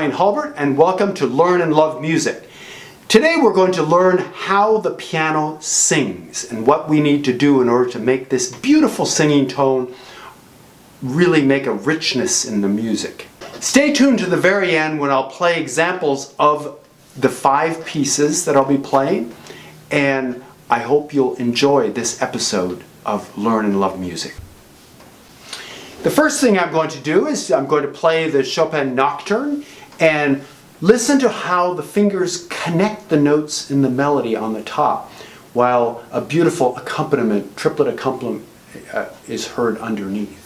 Duane Hulbert, and welcome to Learn and Love Music. Today we're going to learn how the piano sings and what we need to do in order to make this beautiful singing tone really make a richness in the music. Stay tuned to the very end when I'll play examples of the 5 pieces that I'll be playing, and I hope you'll enjoy this episode of Learn and Love Music. The first thing I'm going to do is I'm going to play the Chopin Nocturne and listen to how the fingers connect the notes in the melody on the top while a beautiful accompaniment, triplet accompaniment, is heard underneath.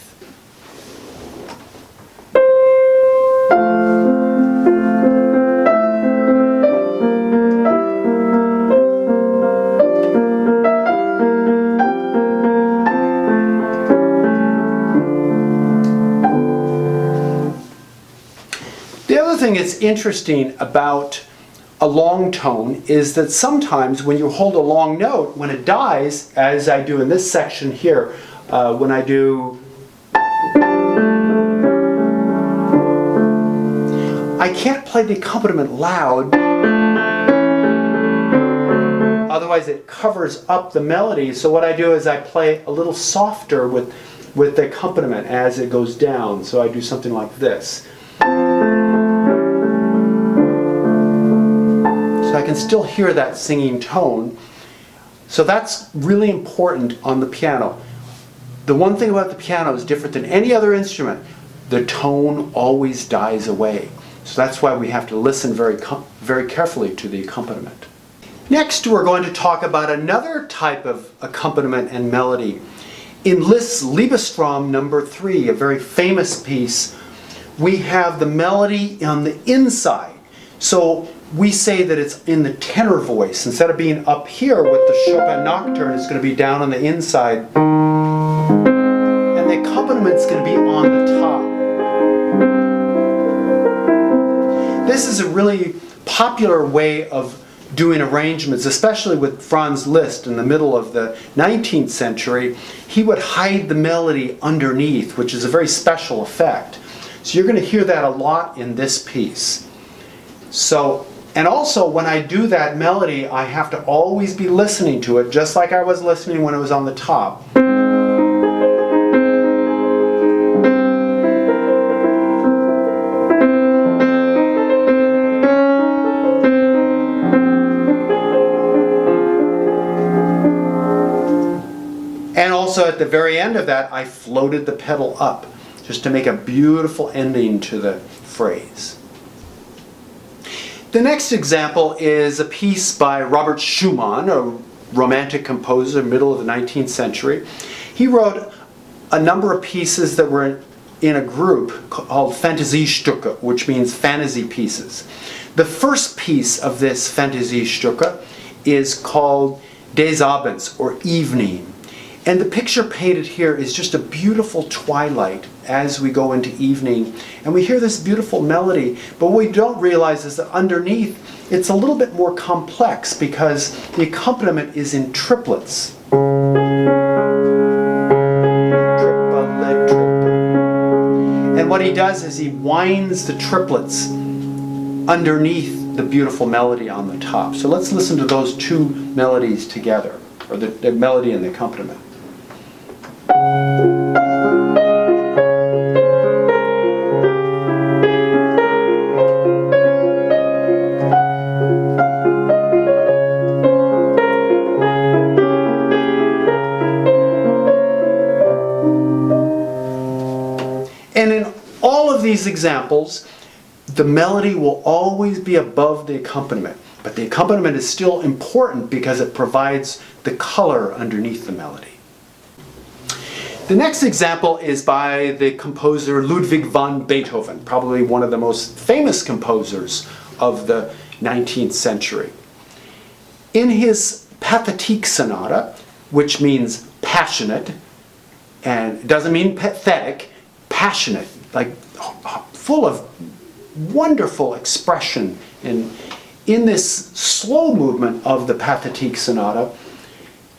The other thing that's interesting about a long tone is that sometimes when you hold a long note, when it dies, as I do in this section here, when I do, I can't play the accompaniment loud, otherwise it covers up the melody. So what I do is I play a little softer with the accompaniment as it goes down. So I do something like this. I can still hear that singing tone. So that's really important on the piano. The one thing about the piano is different than any other instrument. The tone always dies away. So that's why we have to listen very carefully to the accompaniment. Next, we're going to talk about another type of accompaniment and melody. In Liszt's Liebestraume No. 3, a very famous piece, we have the melody on the inside. So we say that it's in the tenor voice. Instead of being up here with the Chopin Nocturne, it's going to be down on the inside. And the accompaniment going to be on the top. This is a really popular way of doing arrangements, especially with Franz Liszt in the middle of the 19th century. He would hide the melody underneath, which is a very special effect. So you're going to hear that a lot in this piece. And also, when I do that melody, I have to always be listening to it, just like I was listening when it was on the top. And also, at the very end of that, I floated the pedal up, just to make a beautiful ending to the phrase. The next example is a piece by Robert Schumann, a Romantic composer, middle of the 19th century. He wrote a number of pieces that were in a group called Fantasiestucke, which means fantasy pieces. The first piece of this Fantasiestucke is called Des Abends, or Evening. And the picture painted here is just a beautiful twilight as we go into evening. And we hear this beautiful melody, but what we don't realize is that underneath it's a little bit more complex because the accompaniment is in triplets. Triplet, triplet. And what he does is he winds the triplets underneath the beautiful melody on the top. So let's listen to those two melodies together, or the melody and the accompaniment. And in all of these examples, the melody will always be above the accompaniment. But the accompaniment is still important because it provides the color underneath the melody. The next example is by the composer Ludwig van Beethoven, probably one of the most famous composers of the 19th century. In his Pathetique Sonata, which means passionate, and it doesn't mean pathetic, passionate, like full of wonderful expression. In this slow movement of the Pathetique Sonata,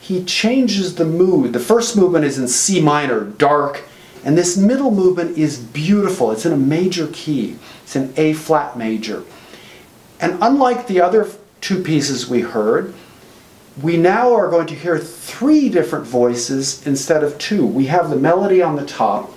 he changes the mood. The first movement is in C minor, dark, and this middle movement is beautiful. It's in a major key. It's an A flat major. And unlike the other two pieces we heard, we now are going to hear three different voices instead of two. We have the melody on the top.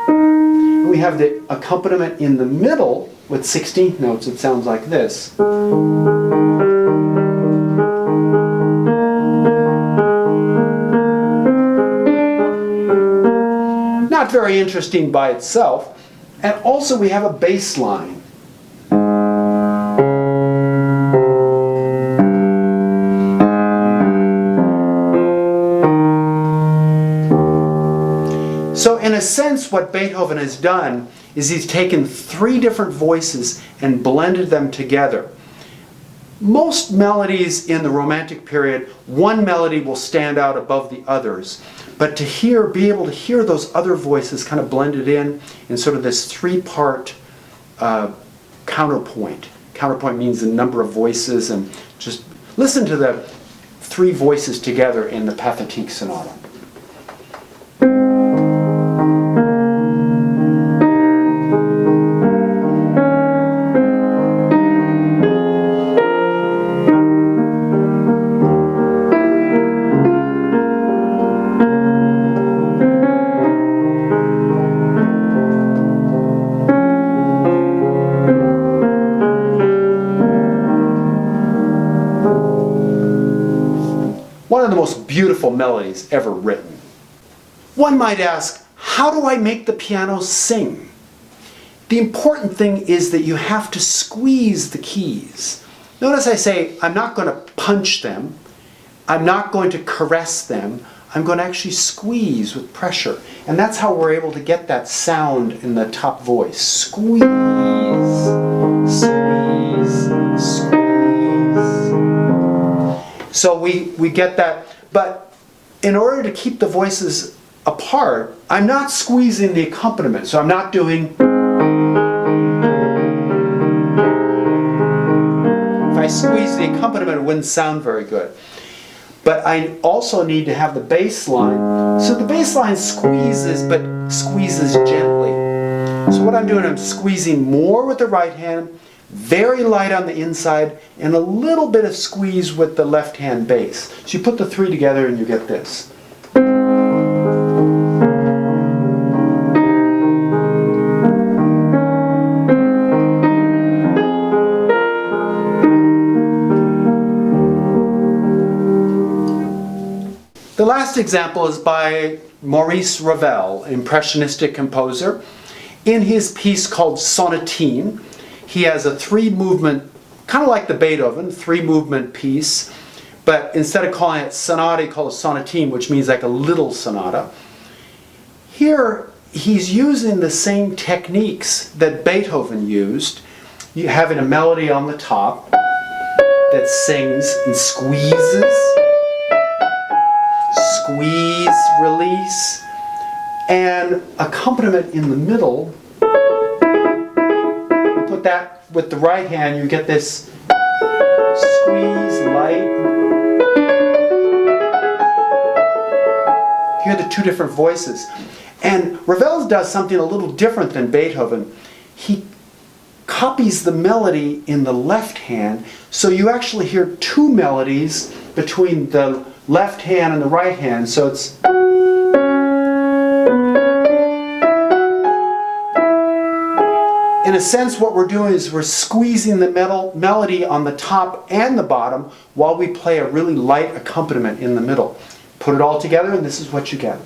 And we have the accompaniment in the middle with 16th notes. It sounds like this. Not very interesting by itself. And also we have a bass line. So in a sense, what Beethoven has done is he's taken three different voices and blended them together. Most melodies in the Romantic period, one melody will stand out above the others. But to be able to hear those other voices kind of blended in sort of this three-part counterpoint. Counterpoint means the number of voices, and just listen to the three voices together in the Pathetique Sonata. One of the most beautiful melodies ever written. One might ask, how do I make the piano sing? The important thing is that you have to squeeze the keys. Notice I say, I'm not going to punch them, I'm not going to caress them, I'm going to actually squeeze with pressure. And that's how we're able to get that sound in the top voice. Squeeze, squeeze, squeeze. So we get that, but in order to keep the voices apart, I'm not squeezing the accompaniment. So I'm not doing... If I squeeze the accompaniment, it wouldn't sound very good. But I also need to have the bass line. So the bass line squeezes, but squeezes gently. So what I'm doing, I'm squeezing more with the right hand, very light on the inside, and a little bit of squeeze with the left hand bass. So you put the three together and you get this. The last example is by Maurice Ravel, impressionistic composer. In his piece called Sonatine, he has a three-movement, kind of like the Beethoven, three-movement piece, but instead of calling it sonata, he calls it sonatine, which means like a little sonata. Here, he's using the same techniques that Beethoven used. You having a melody on the top that sings and squeezes, squeeze, release, and accompaniment in the middle. Put that with the right hand, you get this squeeze, light. Hear the two different voices. And Ravel does something a little different than Beethoven. He copies the melody in the left hand, so you actually hear two melodies between the left hand and the right hand. So it's... In a sense, what we're doing is we're squeezing the melody on the top and the bottom while we play a really light accompaniment in the middle. Put it all together and this is what you get.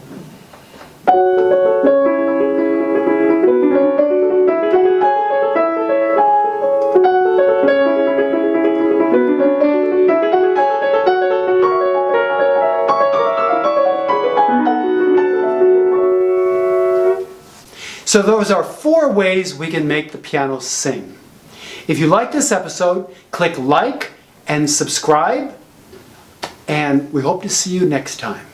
So those are 4 ways we can make the piano sing. If you like this episode, click like and subscribe, and we hope to see you next time.